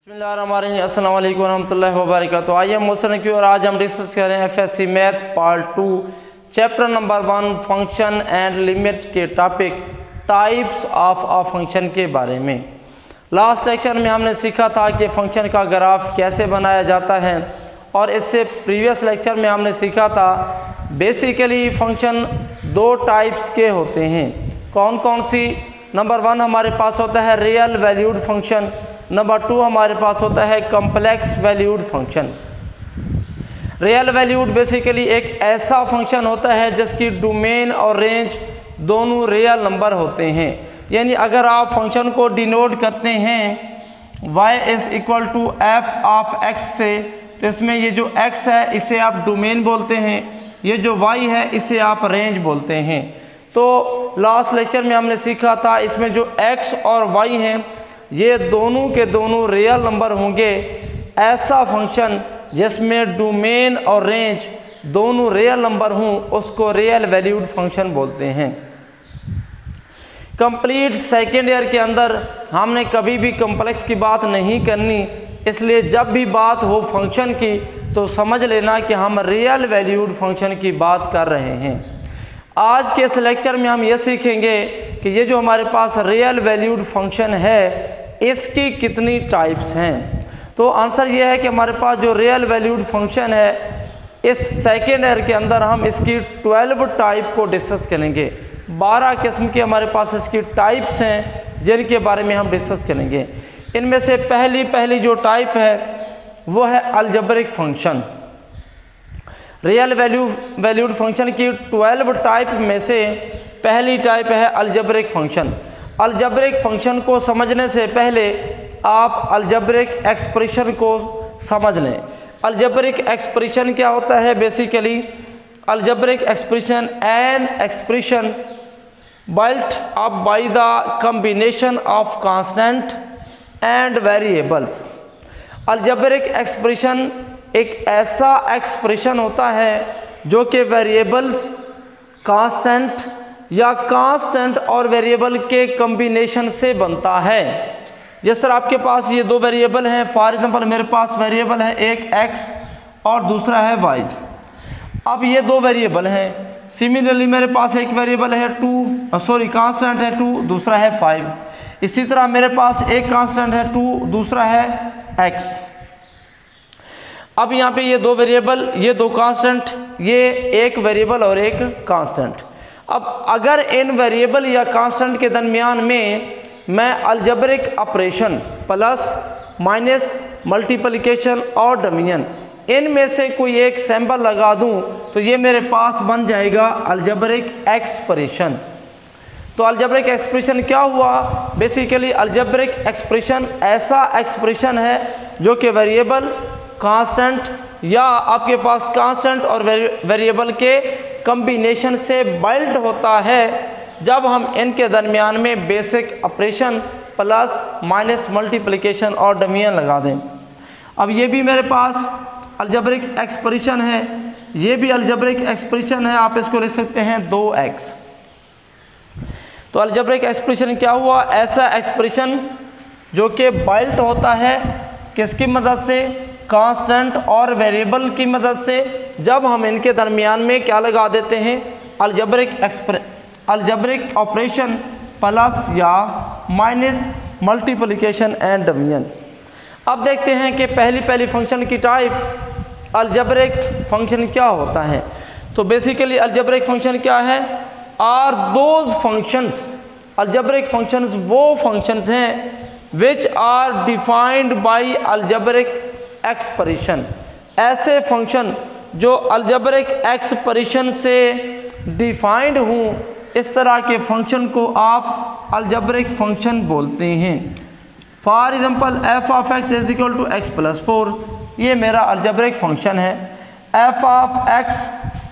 अस्सलाम वालेकुम रहमतुल्लाहि व बरकातुहू। आइए मोशन की और आज हम डिस्कस करें FSC math part 2 chapter number 1 function and limit के topic types of a function के बारे में। लास्ट लेक्चर में हमने सीखा था कि फंक्शन का ग्राफ कैसे बनाया जाता है और इससे प्रीवियस लेक्चर में हमने सीखा था बेसिकली फंक्शन दो टाइप्स के होते हैं। कौन कौन सी? नंबर 1 हमारे पास होता है रियल वैल्यूड फंक्शन, नंबर 2 हमारे पास होता है complex valued function. Real valued basically एक ऐसा फंक्शन होता है जिसकी डोमेन और रेंज दोनों रियल नंबर होते हैं। यानी अगर आप फंक्शन को डिनोट करते हैं y is equal to F of x से, तो इसमें ये जो x है इसे आप डोमेन बोलते हैं, ये जो y है इसे आप रेंज बोलते हैं। तो लास्ट लेक्चर में हमने सीखा था इसमें जो x और y हैं ये दोनों के दोनों रियल नंबर होंगे। ऐसा फंक्शन जिसमें डोमेन और रेंज दोनों रियल नंबर हों उसको रियल वैल्यूड फंक्शन बोलते हैं। कंप्लीट सेकेंड ईयर के अंदर हमने कभी भी कॉम्प्लेक्स की बात नहीं करनी, इसलिए जब भी बात हो फंक्शन की तो समझ लेना कि हम रियल वैल्यूड फंक्शन की बात कर रहे हैं। आज के इस लेक्चर में हम ये सीखेंगे कि ये जो हमारे पास रियल वैल्यूड फंक्शन है इसकी कितनी टाइप्स हैं। तो आंसर ये है कि हमारे पास जो रियल वैल्यूड फंक्शन है इस सेकेंड ईयर के अंदर हम इसकी 12 टाइप को डिस्कस करेंगे। 12 किस्म की हमारे पास इसकी टाइप्स हैं जिनके बारे में हम डिस्कस करेंगे। इनमें से पहली जो टाइप है वो है algebraic function. Real valued function की 12 टाइप में से पहली टाइप है अलजेब्रिक फंक्शन। अलजेब्रिक फंक्शन को समझने से पहले आप अलजेब्रिक एक्सप्रेशन को समझ लें। अलजेब्रिक एक्सप्रेशन क्या होता है? Basically algebraic expression an expression built up by the combination of constant and variables. Algebraic expression एक ऐसा एक्सप्रेशन होता है जो कि वेरिएबल्स, कांस्टेंट या कांस्टेंट और वेरिएबल के कॉम्बिनेशन से बनता है। जिस तरह आपके पास ये दो वेरिएबल हैं, फॉर एग्जांपल मेरे पास वेरिएबल है एक x और दूसरा है y। अब ये दो वेरिएबल हैं। सिमिलरली मेरे पास एक वेरिएबल है कांस्टेंट है 2, दूसरा है 5। इसी तरह मेरे पास एक कांस्टेंट है 2, दूसरा है x। अब यहाँ पे ये दो वेरिएबल, ये दो कांस्टेंट, ये एक वेरिएबल और एक कांस्टेंट। अब अगर इन वेरिएबल या कांस्टेंट के दरमियान में मैं algebraic operation plus minus multiplication और डिवीजन इनमें से कोई एक सिंबल लगा दूं तो ये मेरे पास बन जाएगा अलजेब्रिक एक्सप्रेशन। तो अलजेब्रिक एक्सप्रेशन क्या हुआ? बेसिकली अलजेब्रिक एक्सप्रेशन ऐसा एक्सप्रेशन है जो कि वेरिएबल, कांस्टेंट या आपके पास कांस्टेंट और वेरिएबल के कॉम्बिनेशन से बिल्ड होता है जब हम इनके दरमियान में basic operation plus minus multiplication और डिवीजन लगा दें। अब ये भी मेरे पास अलजेब्रिक एक्सप्रेशन है, ये भी अलजेब्रिक एक्सप्रेशन है। आप इसको लिख सकते हैं 2x। तो अलजेब्रिक एक्सप्रेशन क्या हुआ? ऐसा एक्सप्रेशन जो कि बिल्ट होता है किसकी मदद से? कांस्टेंट और वेरिएबल की मदद से। जब हम इनके दरमियान में क्या लगा देते हैं? अलजेब्रिक ऑपरेशन प्लस या माइनस मल्टीप्लिकेशन एंड डिवीजन। अब देखते हैं कि पहली फंक्शन की टाइप अलजेब्रिक फंक्शन क्या होता है। तो बेसिकली अलजेब्रिक फंक्शन क्या है? Are those functions, algebraic functions वो फंक्शंस हैं which are defined by algebraic expression. ऐसे फंक्शन जो अलजेब्रिक एक्सप्रेशन से डिफाइंड हों, इस तरह के फंक्शन को आप अलजेब्रिक फंक्शन बोलते हैं। For example F of X is equal to X plus 4, ये मेरा अलजेब्रिक फंक्शन है। F of X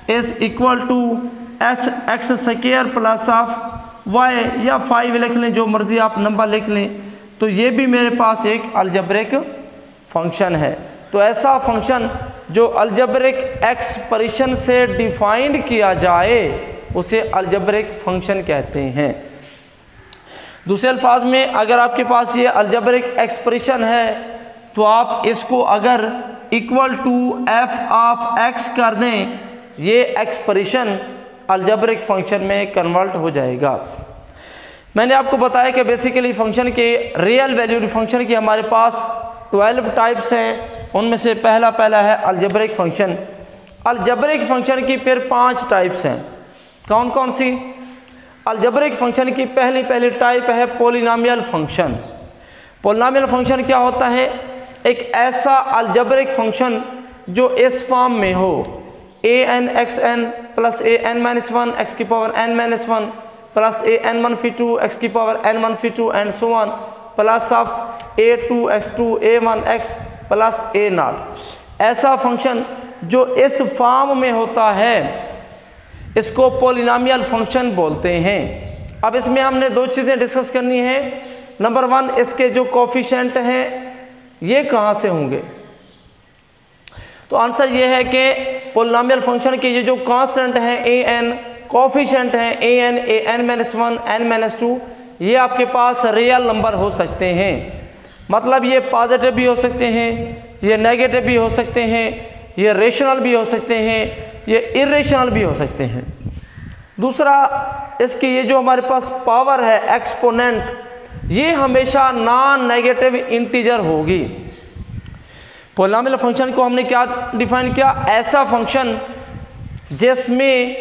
is equal to X square plus of Y या 5 लिख लें, जो मर्जी आप नंबर लिख लें, तो ये भी मेरे पास एक अलजेब्रिक फंक्शन है। तो ऐसा फंक्शन जो अलजेब्रिक एक्सप्रेशन से डिफाइंड किया जाए उसे अलजेब्रिक फंक्शन कहते हैं। दूसरे अल्फाज में अगर आपके पास ये अलजेब्रिक एक्सप्रेशन है तो आप इसको अगर equal to F of X कर दें, ये एक्सप्रेशन अलजेब्रिक फंक्शन में कन्वर्ट हो जाएगा। मैंने आपको बताया कि बेसिकली फंक्शन के रियल वैल्यूड फंक्शन के हमारे पास 12 टाइप्स हैं। उनमें से पहला है अलजेब्रिक फंक्शन। अलजेब्रिक फंक्शन की फिर 5 टाइप्स हैं। कौन कौन सी? अलजेब्रिक फंक्शन की पहली टाइप है पॉलिनोमियल फंक्शन। पॉलिनोमियल फंक्शन क्या होता है? एक ऐसा अलजेब्रिक फंक्शन जो इस फॉर्म में हो, an xn plus an-1 x की power n-1 plus an-2 x की power n-2 and so on plus of a2 x2 a1 x plus a0। ऐसा फंक्शन जो इस फॉर्म में होता है इसको पॉलिनोमियल फंक्शन बोलते हैं। अब इसमें हमने 2 चीज़ें डिस्कस करनी है। नंबर 1, इसके जो कोफिशिएंट हैं ये कहाँ से होंगे? तो आंसर ये है कि पॉलिनोमियल फंक्शन के ये जो कांस्टेंट हैं an, कोफिशिएंट हैं an, an-1, n-2, ये आपके पास रियल नंबर हो सकते हैं। मतलब ये पॉजिटिव भी हो सकते हैं, ये नेगेटिव भी हो सकते हैं, ये रेशनल भी हो सकते हैं, ये इरेशनल भी हो सकते हैं। दूसरा, इसकी ये जो हमारे पास पावर है एक्सपोनेंट, ये हमेशा नॉन नेगेटिव इंटीजर होगी। पॉलिनोमियल फंक्शन को हमने क्या डिफाइन किया? ऐसा फंक्शन जिसमें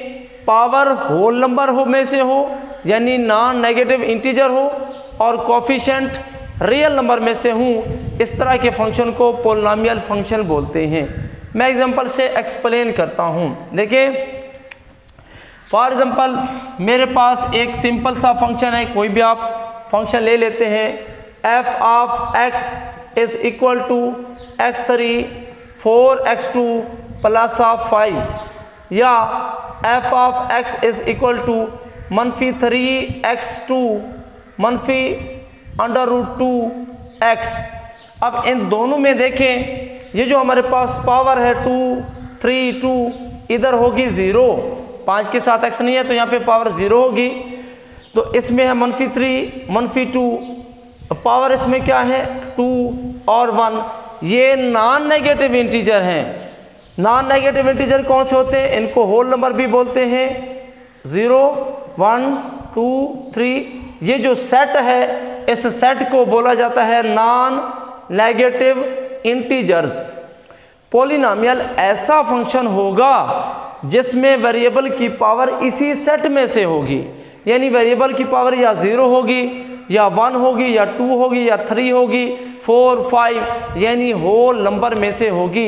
पावर होल नंबर हो में से हो, यानी नॉन नेगेटिव इंटीजर हो, और कोफिशिएंट रियल नंबर में से हूँ, इस तरह के फंक्शन को पॉलिनोमियल फंक्शन बोलते हैं। मैं एग्जांपल से एक्सप्लेन करता हूँ। देखिए, फॉर एग्जांपल मेरे पास एक सिंपल सा फंक्शन है, कोई भी आप फंक्शन ले लेते हैं। f of x is equal to x3 4x2 plus of 5, या f of x is equal to -3x2 -√2x। अब इन दोनों में देखें, ये जो हमारे पास पावर है 2 3 2, इधर होगी 0, 5 के साथ x नहीं है तो यहाँ पे पावर 0 होगी। तो इसमें है -3 -2, पावर इसमें क्या है 2 और 1, ये नॉन नेगेटिव इंटीजर हैं। नॉन नेगेटिव इंटीजर कौन से होते हैं? इनको होल नंबर भी बोलते हैं। 0 1 2 3, ये जो सेट है इस सेट को बोला जाता है नॉन नेगेटिव इंटीजर्स। पॉलिनोमियल ऐसा फंक्शन होगा जिसमें वेरिएबल की पावर इसी सेट में से होगी, यानी वेरिएबल की पावर या 0 होगी या 1 होगी या 2 होगी या 3 होगी 4 5, यानी होल नंबर में से होगी।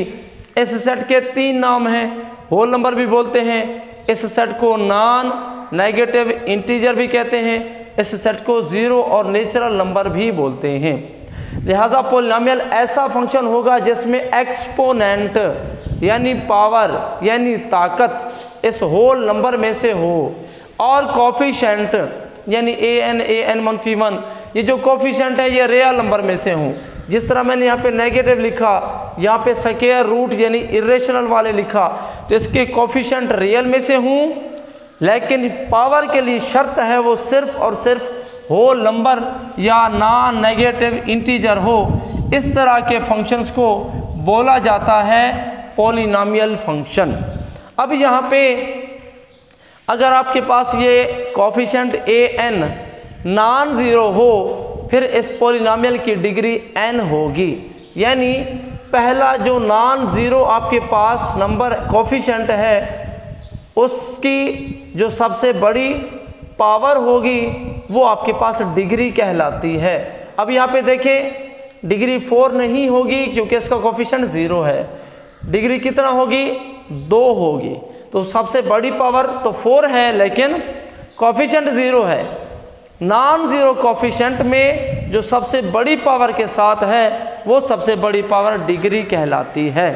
इस सेट के 3 नाम हैं, होल नंबर भी बोलते हैं, इस सेट को नॉन नेगेटिव इंटीजर भी कहते हैं, इस सेट को 0 और नेचुरल नंबर भी बोलते हैं। लिहाजा पॉलिनोमियल ऐसा फंक्शन होगा जिसमें एक्सपोनेंट यानी पावर यानी ताकत इस होल नंबर में से हो, और कोफिशिएंट यानी an-1, ये जो कोफिशिएंट है ये रियल नंबर में से हों। जिस तरह मैंने यहाँ पे नेगेटिव लिखा, यहाँ पे स्क्वायर रूट यानी इरेशनल वाले लिखा, तो इसके कोफिशिएंट रियल में से हों, लेकिन पावर के लिए शर्त है वो सिर्फ और सिर्फ होल नंबर या नॉन नेगेटिव इंटीजर हो। इस तरह के फंक्शंस को बोला जाता है पॉलिनोमियल फंक्शन। अब यहाँ पे अगर आपके पास ये कोफिशिएंट an नॉन ज़ीरो हो, फिर इस पॉलिनोमियल की डिग्री n होगी, यानी पहला जो नॉन ज़ीरो आपके पास नंबर कोफिशिएंट है उसकी जो सबसे बड़ी पावर होगी वो आपके पास डिग्री कहलाती है। अब यहाँ पे देखें, डिग्री 4 नहीं होगी क्योंकि इसका कोफिशिएंट 0 है। डिग्री कितना होगी? 2 होगी। तो सबसे बड़ी पावर तो 4 है लेकिन कोफिशिएंट 0 है। नॉन ज़ीरो कोफिशिएंट में जो सबसे बड़ी पावर के साथ है वो सबसे बड़ी पावर डिग्री कहलाती है।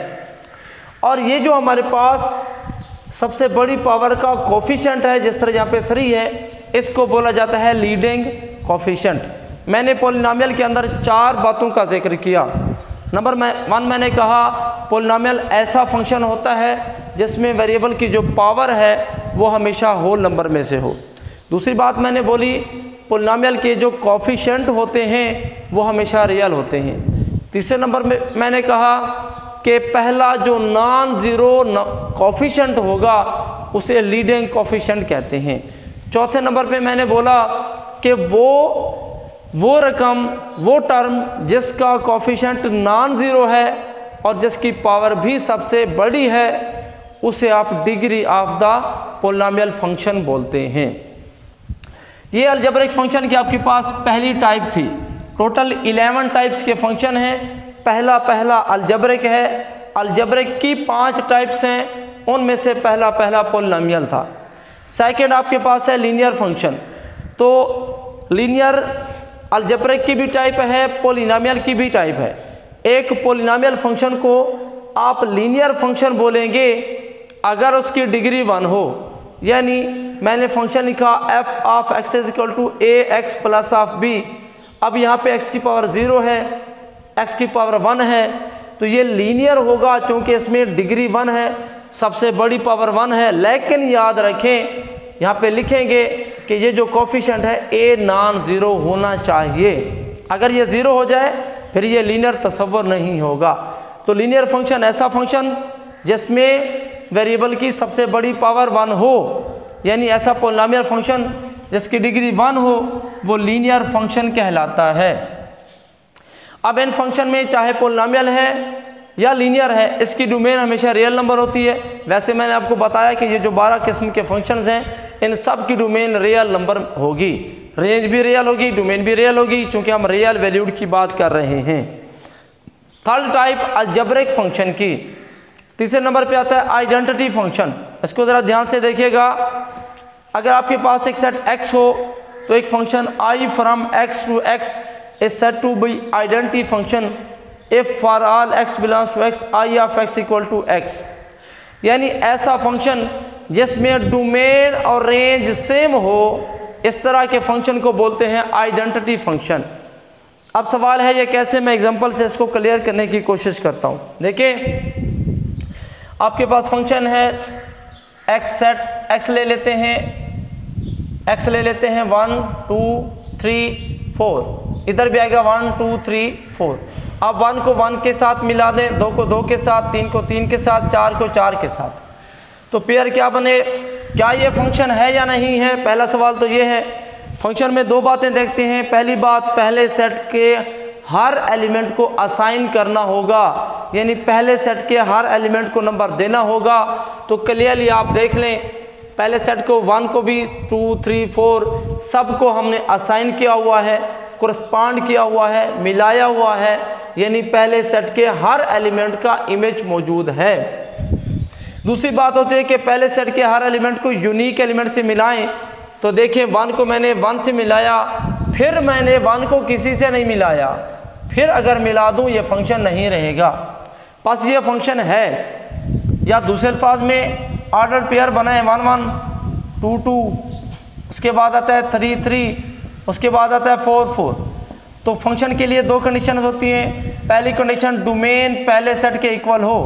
और ये जो हमारे पास सबसे बड़ी पावर का कोफिशिएंट है, जिस तरह यहाँ पे 3 है, इसको बोला जाता है लीडिंग कोफिशिएंट। मैंने पॉलिनोमियल के अंदर 4 बातों का जिक्र किया। नंबर 1 मैंने कहा पॉलिनोमियल ऐसा फंक्शन होता है जिसमें वेरिएबल की जो पावर है वो हमेशा होल नंबर में से हो। दूसरी बात मैंने बोली पॉलिनोमियल के जो कोफिशिएंट होते हैं वो हमेशा रियल होते हैं। तीसरे नंबर में मैंने कहा कि पहला जो नॉन ज़ीरो कोफिशिएंट होगा उसे लीडिंग कोफिशिएंट कहते हैं। चौथे नंबर पे मैंने बोला कि वो रकम, वो टर्म जिसका कोफिशिएंट नॉन ज़ीरो है और जिसकी पावर भी सबसे बड़ी है उसे आप degree of the polynomial function बोलते हैं। ये अलजेब्रिक फंक्शन की आपके पास पहली टाइप थी। टोटल 11 टाइप्स के फंक्शन हैं। पहला अलजेब्रिक है। अलजेब्रिक की 5 टाइप्स हैं, उनमें से पहला पोलिनोमियल था। सेकंड आपके पास है लीनियर फंक्शन। तो लीनियर अलजेब्रिक की भी टाइप है, पोलिनोमियल की भी टाइप है। एक पोलिनोमियल फंक्शन को आप लीनियर फंक्शन बोलेंगे अगर उसकी डिग्री 1 हो, यानी मैंने फंक्शन लिखा f of x is equal to ax plus of b। अब यहाँ पे x की पावर 0 है, x की पावर 1 है, तो ये लीनियर होगा क्योंकि इसमें डिग्री 1 है, सबसे बड़ी पावर 1 है। लेकिन याद रखें, यहाँ पे लिखेंगे कि ये जो कोफिशिएंट है a नॉन ज़ीरो होना चाहिए। अगर ये 0 हो जाए फिर ये लीनियर तस्वर नहीं होगा। तो लीनियर फंक्शन ऐसा फंक्शन जिसमें वेरिएबल की सबसे बड़ी पावर 1 हो, यानी ऐसा पोलिनोमियल फंक्शन जिसकी डिग्री 1 हो, वो लीनियर फंक्शन कहलाता है। अब इन फंक्शन में चाहे पोलिनोमियल है या लीनियर है, इसकी डोमेन हमेशा रियल नंबर होती है। वैसे मैंने आपको बताया कि ये जो 12 किस्म के फंक्शंस हैं, इन सब की डोमेन रियल नंबर होगी। रेंज भी रियल होगी, डोमेन भी रियल होगी, क्योंकि हम रियल वैल्यूड की बात कर रहे हैं। थर्ड टाइप अलजेब्रिक फंक्शन की। तीसरे नंबर पे आता है आइडेंटिटी फंक्शन। इसको ज़रा ध्यान से देखिएगा। अगर आपके पास एक सेट x हो तो एक function i from x to x is said to be identity function if for all x belongs to x i of x equal to x। यानी ऐसा फंक्शन जिसमें डोमेन और रेंज सेम हो, इस तरह के फंक्शन को बोलते हैं आइडेंटिटी फंक्शन। अब सवाल है ये कैसे, मैं एग्जांपल से इसको क्लियर करने की कोशिश करता हूँ। देखिए, आपके पास फंक्शन है x सेट, x ले लेते हैं 1 2 3 4, इधर भी आएगा 1 2 3 4। अब 1 को 1 के साथ मिला दें, 2 को 2 के साथ, 3 को 3 के साथ, 4 को 4 के साथ, तो पेयर क्या बने? क्या ये फंक्शन है या नहीं है? पहला सवाल तो ये है। फंक्शन में 2 बातें देखते हैं। पहली बात, पहले सेट के हर एलिमेंट को असाइन करना होगा, यानी पहले सेट के हर एलिमेंट को नंबर देना होगा। तो क्लियरली आप देख लें, पहले सेट को 1 को भी 2 3 4 सबको हमने असाइन किया हुआ है, कोरस्पॉन्ड किया हुआ है, मिलाया हुआ है, यानी पहले सेट के हर एलिमेंट का इमेज मौजूद है। दूसरी बात होती है कि पहले सेट के हर एलिमेंट को यूनिक एलिमेंट से मिलाएं। तो देखिए, 1 को मैंने 1 से मिलाया, फिर मैंने 1 को किसी से नहीं मिलाया, फिर अगर मिला दूं ये फंक्शन नहीं रहेगा। बस ये फंक्शन है। या दूसरे अल्फाज में ऑर्डर पेयर बनाए 1 1 2 2, उसके बाद आता है 3 3, उसके बाद आता है 4 4। तो फंक्शन के लिए 2 कंडीशन होती हैं। पहली कंडीशन, डोमेन पहले सेट के इक्वल हो।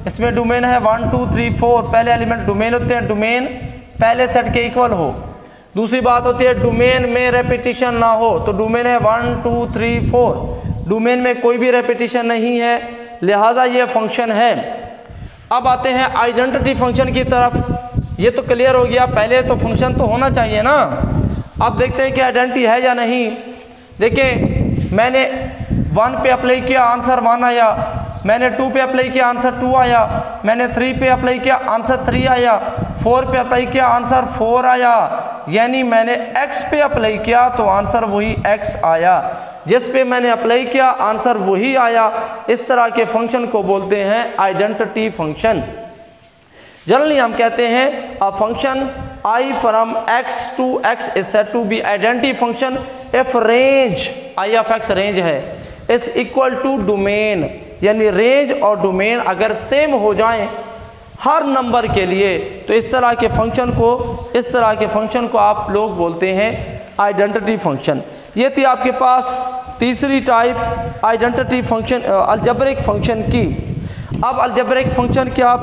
इसमें डोमेन है 1 2 3 4, पहले एलिमेंट डोमेन होते हैं, डोमेन पहले सेट के इक्वल हो। दूसरी बात होती है डोमेन में रेपिटेशन ना हो। तो डोमेन है 1 2 3 4, डोमेन में कोई भी रेपिटेशन नहीं है, लिहाजा ये फंक्शन है। अब आते हैं आइडेंटिटी फंक्शन की तरफ। ये तो क्लियर हो गया, पहले तो फंक्शन तो होना चाहिए ना। अब देखते हैं कि आइडेंटिटी है या नहीं। देखिए, मैंने 1 पे अप्लाई किया, आंसर 1 आया। मैंने 2 पे अप्लाई किया, आंसर 2 आया। मैंने 3 पे अप्लाई किया, आंसर 3 आया। 4 पे अप्लाई किया, आंसर 4 आया। यानी मैंने x पे अप्लाई किया तो आंसर वही x आया। जिस पे मैंने अप्लाई किया आंसर वही आया। इस तरह के फंक्शन को बोलते हैं आइडेंटिटी फंक्शन। जनरली हम कहते हैं a function i from x to x is said to be identity function if range i of x range है इज इक्वल टू डोमेन, यानी रेंज और डोमेन अगर सेम हो जाएं हर नंबर के लिए, तो इस तरह के फंक्शन को आप लोग बोलते हैं आइडेंटिटी फंक्शन। ये थी आपके पास तीसरी type identity function algebraic function की। अब अलजेब्रिक फंक्शन के आप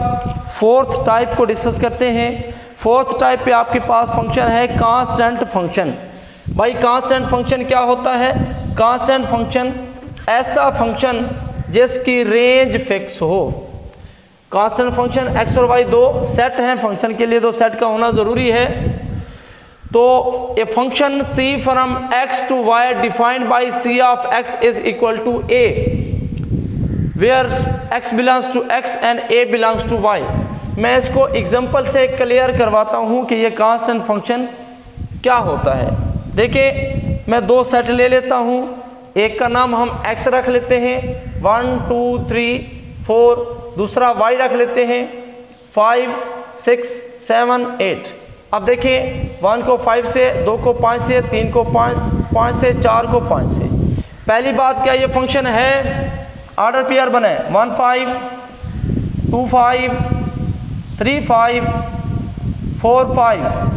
फोर्थ टाइप को डिस्कस करते हैं। फोर्थ टाइप पे आपके पास फंक्शन है कांस्टेंट फंक्शन। भाई कांस्टेंट फंक्शन क्या होता है? कांस्टेंट फंक्शन ऐसा फंक्शन जिसकी रेंज फिक्स हो। कांस्टेंट फंक्शन एक्स और वाई दो सेट हैं, फंक्शन के लिए दो सेट का होना ज़रूरी है। तो a function c from x to y defined by c of x is equal to a where x belongs to x and a belongs to y। मैं इसको एग्जांपल से क्लियर करवाता हूँ कि ये कांस्टेंट फंक्शन क्या होता है। देखिए मैं दो सेट ले लेता हूँ, एक का नाम हम x रख लेते हैं 1 2 3 4, दूसरा y रख लेते हैं 5 6 7 8। अब देखिए 1 को 5 से, 2 को 5 से, 3 को 5 से, 4 को 5 से। पहली बात क्या ये फंक्शन है ऑर्डर पेयर बने 1 5 2 5 3 5 4 5।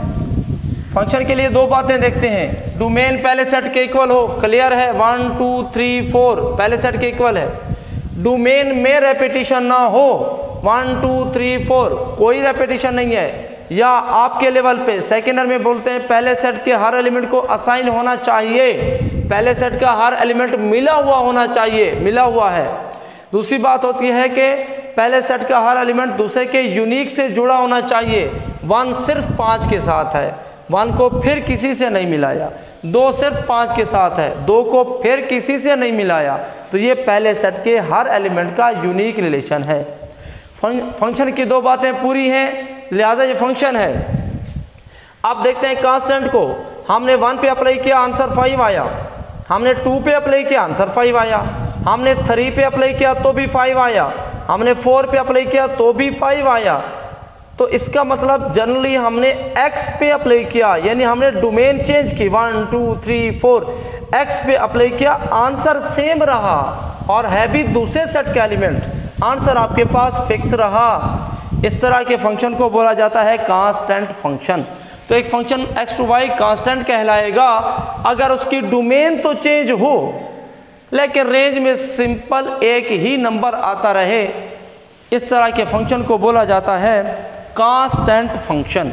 फंक्शन के लिए दो बातें देखते हैं, डोमेन पहले सेट के इक्वल हो, क्लियर है 1 2 3 4 पहले सेट के इक्वल है। डोमेन में रेपिटेशन ना हो 1 2 3 4 कोई रेपिटेशन नहीं है, या आपके लेवल पे सेकेंडर में बोलते हैं पहले सेट के हर एलिमेंट को असाइन होना चाहिए, पहले सेट का हर एलिमेंट मिला हुआ होना चाहिए, मिला हुआ है। दूसरी बात होती है कि पहले सेट का हर एलिमेंट दूसरे के यूनिक से जुड़ा होना चाहिए। 1 सिर्फ 5 के साथ है, 1 को फिर किसी से नहीं मिलाया। 2 सिर्फ 5 के साथ है, 2 को फिर किसी से नहीं मिलाया। तो ये पहले सेट के हर एलिमेंट का यूनिक रिलेशन है। फंक्शन की दो बातें पूरी हैं, लिहाजा ये फंक्शन है। अब देखते हैं कांस्टेंट को, हमने 1 पे अप्लाई किया आंसर 5 आया, हमने 2 पे अप्लाई किया आंसर 5 आया, हमने 3 पे अप्लाई किया तो भी 5 आया, हमने 4 पे अप्लाई किया तो भी 5 आया। तो इसका मतलब जनरली हमने x पे अप्लाई किया, यानी हमने डोमेन चेंज की 1 2 3 4 x पे अप्लाई किया, आंसर सेम रहा और है भी दूसरे सेट का एलिमेंट, आंसर आपके पास फिक्स रहा। इस तरह के फंक्शन को बोला जाता है कांस्टेंट फंक्शन। तो एक function x to y constant कहलाएगा अगर उसकी डोमेन तो चेंज हो लेकिन रेंज में सिंपल एक ही नंबर आता रहे। इस तरह के फंक्शन को बोला जाता है कांस्टेंट फंक्शन।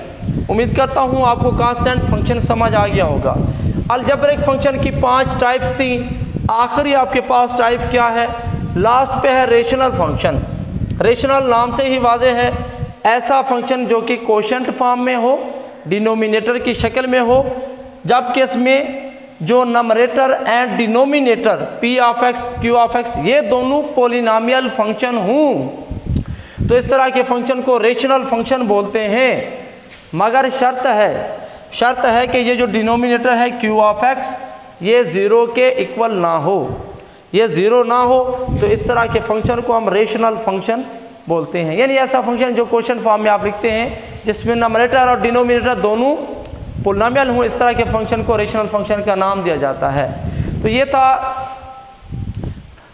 उम्मीद करता हूँ आपको कांस्टेंट फंक्शन समझ आ गया होगा। अलजेब्रिक फंक्शन की 5 टाइप्स थी, आखिरी आपके पास टाइप क्या है, लास्ट पे है रेशनल फंक्शन। रेशनल नाम से ही वाज़ेह है, ऐसा फंक्शन जो कि कोशेंट फॉर्म में हो, डिनोमिनेटर की शक्ल में हो, जबकि इसमें जो numerator and denominator p of x q of x ये दोनों पोलिनोमियल फंक्शन हों। तो इस तरह के फंक्शन को रेशनल फंक्शन बोलते हैं, मगर शर्त है कि ये जो डिनोमिनेटर है q ऑफ x ये 0 के इक्वल ना हो, ये 0 ना हो। तो इस तरह के फंक्शन को हम रेशनल फंक्शन बोलते हैं, यानी ऐसा फंक्शन जो क्वेश्चन फॉर्म में आप लिखते हैं जिसमें नंबरेटर और डिनोमिनेटर दोनों पोलिनोमियल हों, इस तरह के फंक्शन को रेशनल फंक्शन का नाम दिया जाता है। तो ये था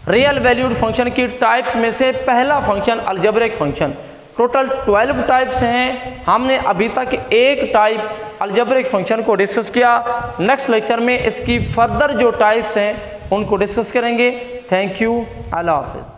रियल वैल्यूड फंक्शन की टाइप्स में से पहला function algebraic function. Total 12 types हैं, हमने अभी तक एक टाइप अलजेब्रिक फंक्शन को डिस्कस किया। नेक्स्ट लेक्चर में इसकी फर्दर जो टाइप्स हैं उनको डिस्कस करेंगे। थैंक यू, अल्लाह हाफिज़।